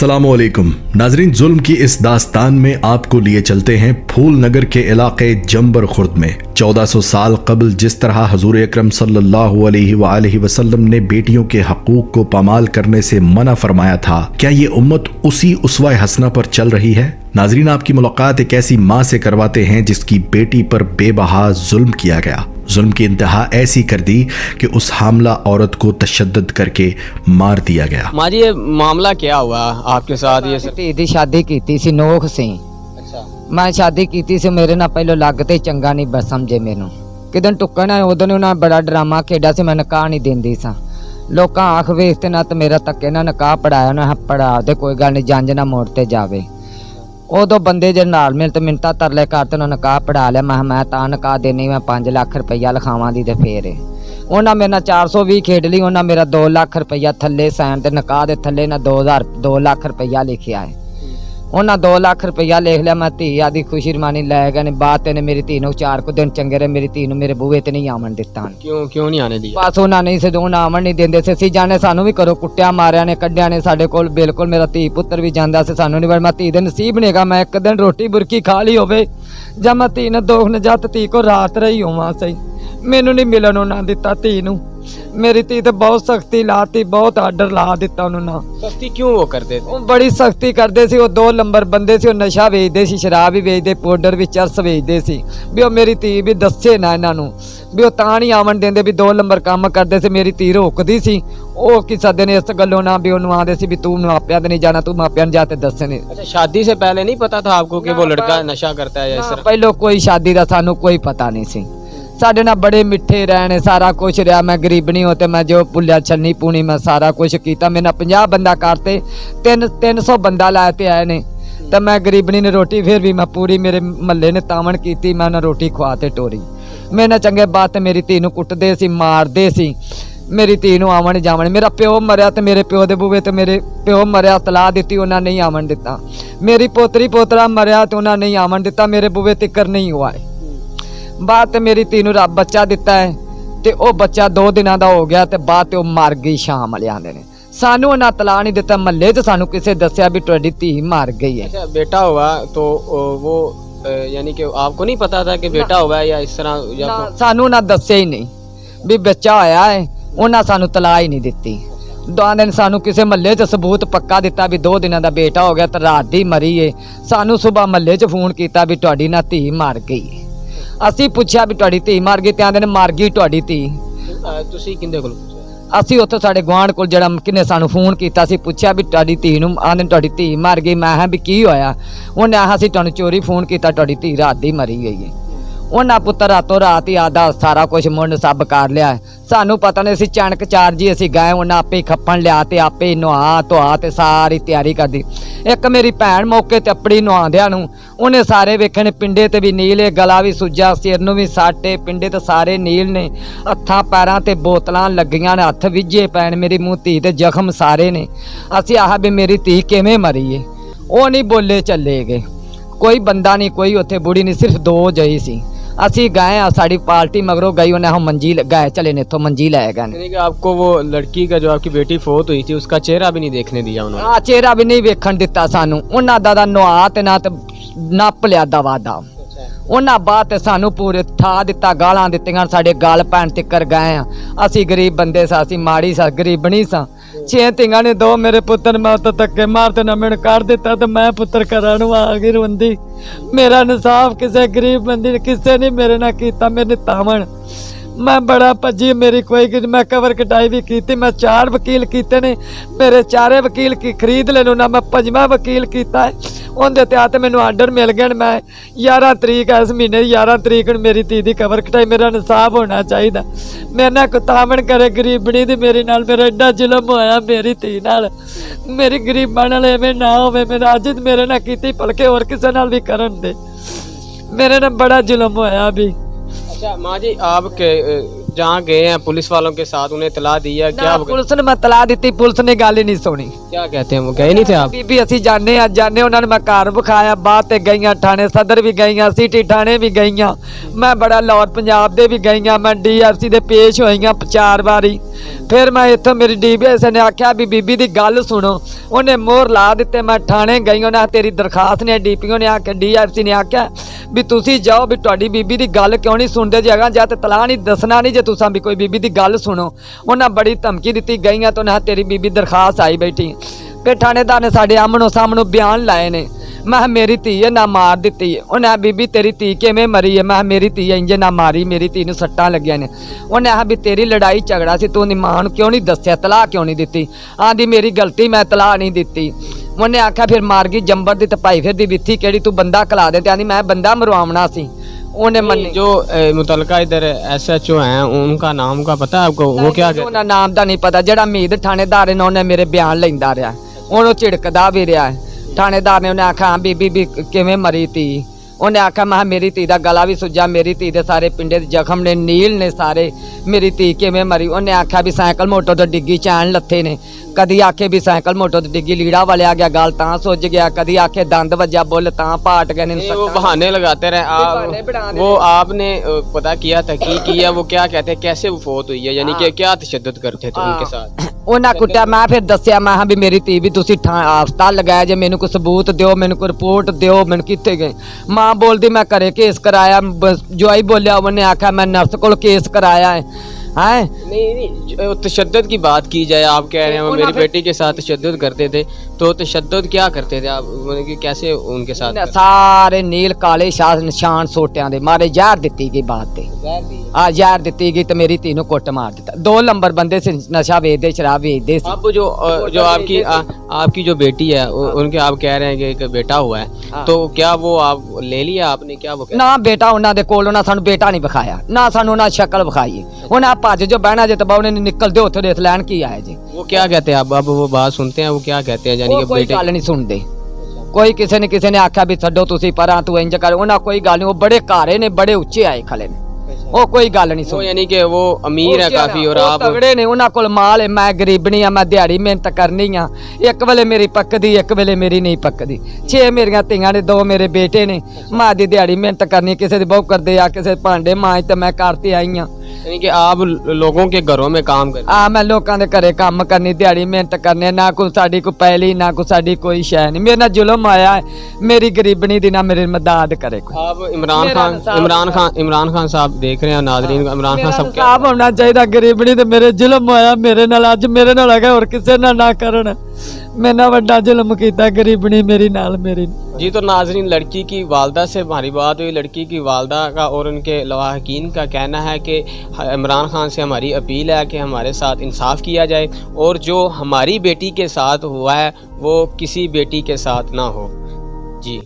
अस्सलामुअलैकुम नाजरीन, जुल्म की इस दास्तान में आपको लिए चलते हैं फूल नगर के इलाके जंबर खुर्द में 1400 साल कबल जिस तरह हजूर अकरम सल्लल्लाहु अलैहि वसल्लम ने बेटियों के हकूक को पामाल करने से मना फरमाया था, क्या ये उम्मत उसी उसवा हसना पर चल रही है? नाजरीन, आपकी मुलाकात एक ऐसी माँ से करवाते हैं जिसकी बेटी पर बेबहा जुल्म किया गया। जुल्म की इंतहा ऐसी कर दी कि उस हामला औरत को तशद्दुद करके मार दिया गया। माँ जी, ये मामला क्या हुआ आपके साथ? ये ਧੀ ਦੀ ਸ਼ਾਦੀ ਕੀਤੀ ਸੀ ਨੋਖ ਸੀ। अच्छा, ਮੈਂ ਸ਼ਾਦੀ ਕੀਤੀ ਸੀ, ਮੇਰੇ ਨਾਲ ਪਹਿਲੋਂ ਲੱਗ ਤੇ ਚੰਗਾ ਨਹੀਂ ਬਸ ਸਮਝੇ ਮੈਨੂੰ। ਕਿਦਨ ਟੁੱਕਣਾ ਉਦੋਂ ਨੇ ਉਹਨਾਂ ਬੜਾ ਡਰਾਮਾ ਖੇਡਿਆ ਸੀ, ਮੈਂ ਨਿਕਾਹ ਨਹੀਂ ਦਿੰਦੀ ਸਾਂ। ਲੋਕਾਂ ਆਖ ਵੇਖ ਤੇ ਨਾ ਤੇ ਮੇਰਾ ਧੱਕੇ ਨਾਲ ਨਿਕਾਹ ਪੜਾਇਆ ਨਾ ਪੜਾ ਤੇ ਕੋਈ ਗੱਲ ਨਹੀਂ, ਜੰਜ ਨਾ ਮੋੜ ਤੇ ਜਾਵੇ। ਉਦੋਂ ਬੰਦੇ ਜੇ ਨਾਲ ਮਿਲ ਤੇ ਮਿੰਤਾ ਤਰਲੇ ਕਰ ਤੇ ਉਹਨਾਂ ਨਿਕਾਹ ਪੜਾ ਲਿਆ। ਮੈਂ ਤਾਂ ਨਿਕਾਹ ਦੇਣੀ, ਮੈਂ 5 ਲੱਖ ਰੁਪਈਆ ਲਿਖਾਵਾਂ ਦੀ ਤੇ ਫੇਰ ਉਹਨਾਂ ਮੇਰੇ ਨਾਲ 420 ਖੇਡ ਲਈ। ਉਹਨਾਂ ਮੇਰਾ 2 ਲੱਖ ਰੁਪਈਆ ਥੱਲੇ ਸਾਈਨ ਤੇ ਨਿਕਾਹ ਦੇ ਥੱਲੇ ਨਾ 2 ਲੱਖ ਰੁਪਈਆ ਲਿਖਿਆ ਹੈ। ਉਹਨਾਂ 2 ਲੱਖ ਰੁਪਈਆ ਲਿਖ ਲਿਆ। ਮੈਂ ਧੀ ਆਦੀ ਖੁਸ਼ੀ ਰਮਾਨੀ ਲੈ ਗਏ ਨੇ। ਬਾਅਦ ਤੇ ਨੇ ਮੇਰੀ ਧੀ ਨੂੰ 4 ਕੁ ਦਿਨ ਚੰਗੇ ਰਹੇ, ਮੇਰੀ ਧੀ ਨੂੰ ਮੇਰੇ ਬੂਹੇ ਤੇ ਨਹੀਂ ਆਵਣ ਦਿੱਤਾ। क्यों नहीं आने दिया? ਬਸ ਉਹਨਾਂ ਨਹੀਂ ਸੀ, ਉਹਨਾਂ ਆਵਣ ਨਹੀਂ ਦਿੰਦੇ ਸੀ। ਅਸੀਂ ਜਾਣੇ ਸਾਨੂੰ ਵੀ ਕਰੋ ਕੁੱਟਿਆ ਮਾਰਿਆ ਨੇ, ਕੱਢਿਆ ਨੇ ਸਾਡੇ ਕੋਲ। ਬਿਲਕੁਲ ਮੇਰਾ ਧੀ ਪੁੱਤਰ ਵੀ ਜਾਂਦਾ ਸੀ, ਸਾਨੂੰ ਨਹੀਂ। ਮੈਂ ਧੀ ਦੇ ਨਸੀਬ ਨੇਗਾ ਮੈਂ ਇੱਕ ਦਿਨ ਰੋਟੀ ਬੁਰਕੀ ਖਾ ਲਈ ਹੋਵੇ ਜਾਂ ਮੈਂ ਧੀ ਨੇ ਦੋਖ ਨਜਾਤ ਧੀ ਕੋ ਰਾਤ ਰਹੀ ਹੋਵਾਂ ਸਹੀ। ਮੈਨੂੰ ਨਹੀਂ ਮਿਲਣ ਉਹਨਾਂ ਦਿੱਤਾ ਧੀ ਨੂੰ। ਮੇਰੀ ਧੀ ਤੇ ਬਹੁਤ ਸਖਤੀ ਲਾਤੀ, ਬਹੁਤ ਆਰਡਰ ਲਾ ਦਿੱਤਾ ਉਹਨਾਂ ਨੇ। सख्ती क्यों वो करते थे? ਉਹ ਬੜੀ ਸਖਤੀ ਕਰਦੇ ਸੀ। ਉਹ 2 ਨੰਬਰ ਬੰਦੇ ਸੀ, ਉਹ ਨਸ਼ਾ ਵੇਚਦੇ ਸੀ, ਸ਼ਰਾਬ ਵੀ ਵੇਚਦੇ, ਪਾਊਡਰ ਵੀ, ਚਰਸ ਵੇਚਦੇ ਸੀ। ਵੀ ਉਹ ਮੇਰੀ ਧੀ ਵੀ ਦੱਸੇ ਨਾ ਇਹਨਾਂ ਨੂੰ, ਵੀ ਉਹ ਤਾਂ ਨਹੀਂ ਆਵਣ ਦਿੰਦੇ, ਵੀ 2 ਨੰਬਰ ਕੰਮ ਕਰਦੇ ਸੀ। ਮੇਰੀ ਧੀ ਰੋਕਦੀ ਸੀ। ਉਹ ਕਿਸੇ ਦਿਨ ਇਸ ਗੱਲੋਂ ਨਾ ਵੀ ਉਹਨੂੰ ਆਂਦੇ ਸੀ ਵੀ ਤੂੰ ਮਾਪਿਆਂ ਤੇ ਨਹੀਂ ਜਾਣਾ, ਤੂੰ ਮਾਪਿਆਂ ਨੂੰ ਜਾ ਤੇ ਦੱਸਣੇ। अच्छा, शादी से पहले नहीं पता था आपको कि वो लड़का नशा करता है या इस तरह? ਪਹਿਲੋਂ ਕੋਈ ਸ਼ਾਦੀ ਦਾ ਸਾਨੂੰ ਕੋਈ ਪਤਾ ਨਹੀਂ ਸੀ। ਸਾਡੇ ਨਾਲ ਬੜੇ ਮਿੱਠੇ ਰਹਿਣੇ, ਸਾਰਾ ਕੁਝ ਰਿਹਾ। ਮੈਂ ਗਰੀਬਣੀ ਹੋ ਤੇ ਮੈਂ ਜੋ ਪੁੱਲਿਆ ਛੰਨੀ ਪੂਣੀ ਮੈਂ ਸਾਰਾ ਕੁਝ ਕੀਤਾ। ਮੇਰੇ ਨਾਲ 50 ਬੰਦਾ ਕਰਤੇ, 300 ਬੰਦਾ ਲਾਏ ਤੇ ਆਏ ਨੇ। ਤਾਂ ਮੈਂ ਗਰੀਬਣੀ ਨੇ ਰੋਟੀ ਫਿਰ ਵੀ ਮੈਂ ਪੂਰੀ, ਮੇਰੇ ਮਹੱਲੇ ਨੇ ਤਾਵਣ ਕੀਤੀ, ਮੈਂ ਉਹਨਾਂ ਰੋਟੀ ਖਵਾ ਤੇ ਟੋਰੀ। ਮੇਰੇ ਨਾਲ ਚੰਗੇ ਬਾਤ ਤੇ ਮੇਰੀ ਧੀ ਨੂੰ ਕੁੱਟਦੇ ਸੀ, ਮਾਰਦੇ ਸੀ। ਮੇਰੀ ਧੀ ਨੂੰ ਆਵਣ ਜਾਵਣ, ਮੇਰਾ ਪਿਓ ਮਰਿਆ ਤੇ ਮੇਰੇ ਪਿਓ ਦੇ ਬੂਵੇ ਤੇ ਮੇਰੇ ਪਿਓ ਮਰਿਆ, ਤਲਾਹ ਦਿੱਤੀ, ਉਹਨਾਂ ਨਹੀਂ ਆਵਣ ਦਿੱਤਾ। ਮੇਰੀ ਪੋਤਰੀ ਪੋਤਰਾ ਮਰਿਆ ਤੇ ਉਹਨਾਂ ਨਹੀਂ ਆਵਣ ਦਿੱਤਾ, ਮੇਰੇ ਬੂਵੇ ਤਿੱਕਰ ਨਹੀਂ ਹੋਇਆ। ਬਾਅਦ ਤੇ ਮੇਰੀ ਧੀ ਨੂੰ ਰੱਬ ਬੱਚਾ ਦਿੱਤਾ ਹੈ ਤੇ ਉਹ ਬੱਚਾ 2 ਦਿਨਾਂ ਦਾ ਹੋ ਗਿਆ ਤੇ ਬਾਅਦ ਤੇ ਉਹ ਮਰ ਗਈ। ਸ਼ਾਮ ਵਾਲੇ ਆਂਦੇ ਨੇ ਸਾਨੂੰ ਉਹਨਾਂ ਤਲਾਹ ਨਹੀਂ ਦਿੱਤਾ, ਮਹੱਲੇ 'ਚ ਸਾਨੂੰ ਕਿਸੇ ਦੱਸਿਆ ਵੀ ਤੁਹਾਡੀ ਧੀ ਮਰ ਗਈ ਹੈ। अच्छा, बेटा हुआ तो वो यानी कि आपको नहीं पता था कि बेटा हुआ है या इस तरह या ਨਾ, ਸਾਨੂੰ ਉਹਨਾਂ ਦੱਸਿਆ ਹੀ ਨਹੀਂ ਵੀ ਬੱਚਾ ਹੋਇਆ ਹੈ। ਉਹਨਾਂ ਸਾਨੂੰ ਤਲਾਹ ਹੀ ਨਹੀਂ ਦਿੱਤੀ। 2 ਦਿਨ ਸਾਨੂੰ ਕਿਸੇ ਮਹੱਲੇ 'ਚ ਸਬੂਤ ਪੱਕਾ ਦਿੱਤਾ ਵੀ 2 ਦਿਨਾਂ ਦਾ ਬੇਟਾ ਹੋ ਗਿਆ ਤੇ ਰਾਤ ਦੀ ਮਰੀ ਏ। ਸਾਨੂੰ ਸਵੇਰ ਮਹੱਲੇ 'ਚ ਫੋਨ ਕੀਤਾ ਵੀ ਤੁਹਾਡੀ ਨਾ ਧੀ ਮਰ ਗਈ ਹੈ। ਅਸੀਂ ਪੁੱਛਿਆ ਵੀ ਤੁਹਾਡੀ ਧੀ ਮਰ ਗਈ ਤੇ ਆਂਦੇ ਨੇ ਮਰ ਗਈ ਤੁਹਾਡੀ ਧੀ। ਤੁਸੀਂ ਕਿੰਦੇ ਕੋਲ ਪੁੱਛਿਆ? ਅਸੀਂ ਉੱਥੇ ਸਾਡੇ ਗੁਆਂਢ ਕੋਲ ਜਿਹੜਾ ਕਿਨੇ ਸਾਨੂੰ ਫੋਨ ਕੀਤਾ ਸੀ, ਪੁੱਛਿਆ ਵੀ ਤੁਹਾਡੀ ਧੀ ਨੂੰ, ਆਂਦੇ ਤੁਹਾਡੀ ਧੀ ਮਰ ਗਈ। ਮੈਂ ਕਿਹਾ ਵੀ ਕੀ ਹੋਇਆ? ਉਹਨੇ ਆਹ ਅਸੀਂ ਤੁਹਾਨੂੰ ਚੋਰੀ ਫੋਨ ਕੀਤਾ, ਤੁਹਾਡੀ ਧੀ ਰਾਤ ਦੀ ਮਰੀ ਗਈ ਹੈ। ਉਹਨਾਂ ਪੁੱਤਰ ਰਾਤੋਂ ਰਾਤ ਹੀ ਆਦਾ ਸਾਰਾ ਕੁਝ ਮੁੰਡ ਸਭ ਕਰ ਲਿਆ। ਸਾਨੂੰ ਪਤਾ ਨਹੀਂ ਸੀ। ਚਣਕ ਚਾਰ ਜੀ ਅਸੀਂ ਗਏ, ਉਹਨਾਂ ਆਪੇ ਹੀ ਖੱਪਣ ਲਿਆ ਤੇ ਆਪੇ ਹੀ ਨਹਾ ਧੋਆ ਤੇ ਸਾਰੀ ਤਿਆਰੀ ਕਰਦੀ। ਇੱਕ ਮੇਰੀ ਭੈਣ ਮੌਕੇ ਤੇ ਆਪਣੀ ਨਹਾਉਂਦਿਆਂ ਨੂੰ ਉਹਨੇ ਸਾਰੇ ਵੇਖਣੇ, ਪਿੰਡੇ ਤੇ ਵੀ ਨੀਲ, ਗਲਾ ਵੀ ਸੁੱਜਾ, ਸਿਰ ਨੂੰ ਵੀ ਸਾਟੇ, ਪਿੰਡੇ ਤੇ ਸਾਰੇ ਨੀਲ ਨੇ, ਹੱਥਾਂ ਪੈਰਾਂ ਤੇ ਬੋਤਲਾਂ ਲੱਗੀਆਂ ਨੇ, ਹੱਥ ਵਿਝੇ ਪੈਣ, ਮੇਰੀ ਮੂੰਹ ਧੀ ਤੇ ਜ਼ਖਮ ਸਾਰੇ ਨੇ। ਅਸੀਂ ਆਹ ਵੀ ਮੇਰੀ ਧੀ ਕਿਵੇਂ ਮਰੀ ਏ? ਉਹ ਨਹੀਂ ਬੋਲੇ, ਚੱਲੇ ਗਏ। ਕੋਈ ਬੰਦਾ ਨਹੀਂ, ਕੋਈ ਉੱਥੇ ਬੁੜੀ ਨਹੀਂ, ਸਿਰਫ 2 ਜਈ ਸੀ। ਅਸੀਂ ਗਏ ਆ, ਸਾਡੀ ਪਾर्टी मगरों गई, उन्हें हम मंजी गए चले ने, तो मंजी ले गए। यानी कि आपको वो लड़की का जो आपकी बेटी फोत हुई थी उसका चेहरा भी नहीं देखने दिया उन्होंने? हाँ, चेहरा भी नहीं वेखण दिता सानू। उन्हां दा नुहा ते ना ते नप लिया दवा दा। उन्हां बात सानू पूरे ठा दिता, गालां दित्तियां, साडे गाल पैण तिक्कर गए आ। असी गरीब बंदे सा, असी माड़ी सा, गरीबनी सा। 6 ਧੀਆਂ ने 2 मेरे पुत्र मैं तो धक्के मार ते ना मैनू कर दिता ते मैं पुत्र घरां नूं आ गई रोंदी। मेरा इंसाफ किसी गरीब बंदी ने किसी ने मेरे नाल कीता। मेरे तावण मैं बड़ा भजी, मेरी कोई मैं कवर कटाई भी की। मैं 4 वकील कीते ने, मेरे 4 वकील की खरीद ले ना, मैं 5वां वकील किया है। उनके तहत मैनू आर्डर मिल गए। मैं 11 तरीक इस महीने 11 तरीक मेरी धी की कवर कटाई। मेरा इंसाफ होना चाहिए। मेरे नाल कुतावण करे गरीबनी दी, मेरे नाल मेरा एडा जुल्म होया मेरी धी नाल। मेरी गरीबां नाल एवें ना होवे। मेरा अज मेरे नाल कीती भलके होर किसे नाल भी करन दे। मेरे नाल बड़ा जुल्म होया भी। अच्छा माँ जी, आप जहाँ गए हैं पुलिस वालों के साथ, उन्हें इतला दी है क्या? पुलिस ने मैं तला दी, पुलिस ने गल ही नहीं सुनी। क्या कहते हैं वो? गए नहीं थे आप? बीबी असी जाने उन्होंने मैं घर विखाया, बाहर ते गईयां, थाने सदर भी गईयां, सिटी थाने भी गईयां, मैं बड़ा लाहौर पंजाब दे भी गईयां, मैं DRC दे पेश होईयां 4 वारी। फिर मैं इत्थों मेरी DBS ने आख्या भी बीबी दी गल सुनो, उन्हें मोहर ला दिते। मैं थाने गई, उन्हें तेरी दरखास्त ने DPO ने आख्या DFC ने आख्या भी तुसी जाओ भी तुहाडी बीबी दी गल क्यों नहीं सुनदे, जे अगां जा ते तलाह नहीं दसना नहीं जे तुसां भी कोई बीबी दी गल सुनो। उन्हें बड़ी धमकी दित्ती गईयां तो उन्हें तेरी बीबी दरखास्त आई बैठी। फिर थानेदार ने साडे आमणो सामणो बयान लाए ने। मैं मेरी धी है ना मार दित्ती है। उन्हें बीबी तेरी धी किवें मरी है? मैं मेरी धी इंज ना मारी, मेरी धी नूं सट्टां लगियां ने। उन्हें आखा भी तेरी लड़ाई झगड़ा सी, तू मां नूं क्यों नहीं दस्सिया, तलाह क्यों नहीं दित्ती? आंदी मेरी गलती, मैं तलाह नहीं दित्ती। उन्हें आख्या फिर मार गई जंबर दी ते भाई फिर दी बिथी केड़ी, तू बंदा कला दे। ते आंदी मैं बंदा मरवावना सी। उन्हें मन्नी। जो मुतलका इधर SHO हैं उनका नाम का पता है आपको? वो क्या कहते उन्हें नाम दा नहीं पता। जेड़ा मीद थानेदार ने उन्हें मेरे बयान लैंदा रहा, उन्होंने झिड़कदा भी रहा है। थानेदार ने उन्हें आखा बीबी भी किवें मरी थी? उन्हें आखा मैं मेरी धी दा गला भी सुजा, मेरी धी दे सारे पिंडे दे जख्म ने, नील ने सारे, मेरी धी किवें मरी? उन्हें आखा भी साइकिल मोटो तो डिग्गी, चैन लत्थे ने। कदी आखे भी साइकिल मोटो तो डिग्गी, लीड़ा वालिया गया, गल तां सुज गया। कदी आखे दंद वज्जा, बुल तां पाट गए ने। वो बहाने लगाते रहे। वो आपने पता किया, तहकीक किया, वो क्या कहते हैं, कैसे वो फौत हुई है, यानी कि क्या तशद्दुद करते थे उनके साथ? उन्हें कुटिया। मैं फिर दसिया, मैं भी मेरी धी भी तुसी हस्पताल लगाया जे, मैनू कोई सबूत दिओ, मैनू कोई रिपोर्ट दिओ, मैनू कित्थे गए? मां बोलदी मैं घरे केस कराया। जवाई बोलिया, उन्हें आखा मैं नर्स को केस कराया है। नहीं, तशद्दुद की बात की जाए, आप कह रहे हैं मेरी बेटी के साथ तशद्दुद करते थे, तो तशद्दुद क्या करते थे आप, मतलब कि कैसे उनके साथ? सारे नील काले शाह निशान सोटियां दे मारे, जहर दित्ती गई बात ते। जहर दित्ती गई तो मेरी धी नूं कुट मार दिता। 2 नंबर बंदे से नशा वेचदे, शराब वेचदे। अब जो आपकी जो बेटी है उनके, आप कह रहे हैं कि एक बेटा हुआ है, तो क्या वो आप ले लिया आपने? क्या वो ना बेटा उन्हां दे कोल, उन्हां सानू बेटा नहीं विखाया, ना सानू उन्हां शक्ल विखाई। उन्हां भज जो बहना जे तबा उन्हें निकल दे उत्थे देख लैन की आए जी। वो क्या कहते हैं? अब वो बात सुनते हैं, वो क्या कहते हैं? यानी कि कोई गल नहीं सुनते। कोई किसी ने आख्या भी छड्डो तुसी परां, तू इंज कर, उन्हां कोई गल नहीं। वो बड़े घारे ने, बड़े उच्चे आए खले ने, वो कोई गल नहीं सुन। यानी कि वो अमीर है काफी और आप तगड़े ने, उन्हां कोल माल है। मैं गरीबनी आ, मैं दिहाड़ी मेहनत करनी आ। एक वेले मेरी पकदी, एक वेले मेरी नहीं पकदी। 6 मेरियां धीआं ने, 2 मेरे बेटे ने। मां दी दिहाड़ी मेहनत करनी, किसी दी बहु करदे आ, किसी भांडे मांज ते मैं करती आई आ। यानी कि आप लोगों के घरों में काम करते? मैं लोगों के घरे काम करनी, दिहाड़ी मेहनत करने, ना कोई साडी कोई पैली, ना कोई साडी कोई शै नहीं। मेरे नाल जुल्म आया है, मेरी गरीबनी दी ना मेरी मदद करे कोई। आप इमरान खान साहब देख रहे हैं, नाज़रीन, इमरान खान साहब साहब होना चाहिए। गरीबनी ते मेरे जुल्म आया मेरे नाल, अज मेरे नाल है और किसी नाल ना करन। मैंने बड़ा जुल्म किया गरीबनी मेरी नाल मेरी। जी तो नाज़रीन, लड़की की वालदा से हमारी बात हुई। लड़की की वालदा का और उनके लवाहकीन का कहना है कि इमरान खान से हमारी अपील है कि हमारे साथ इंसाफ किया जाए और जो हमारी बेटी के साथ हुआ है वो किसी बेटी के साथ ना हो। जी।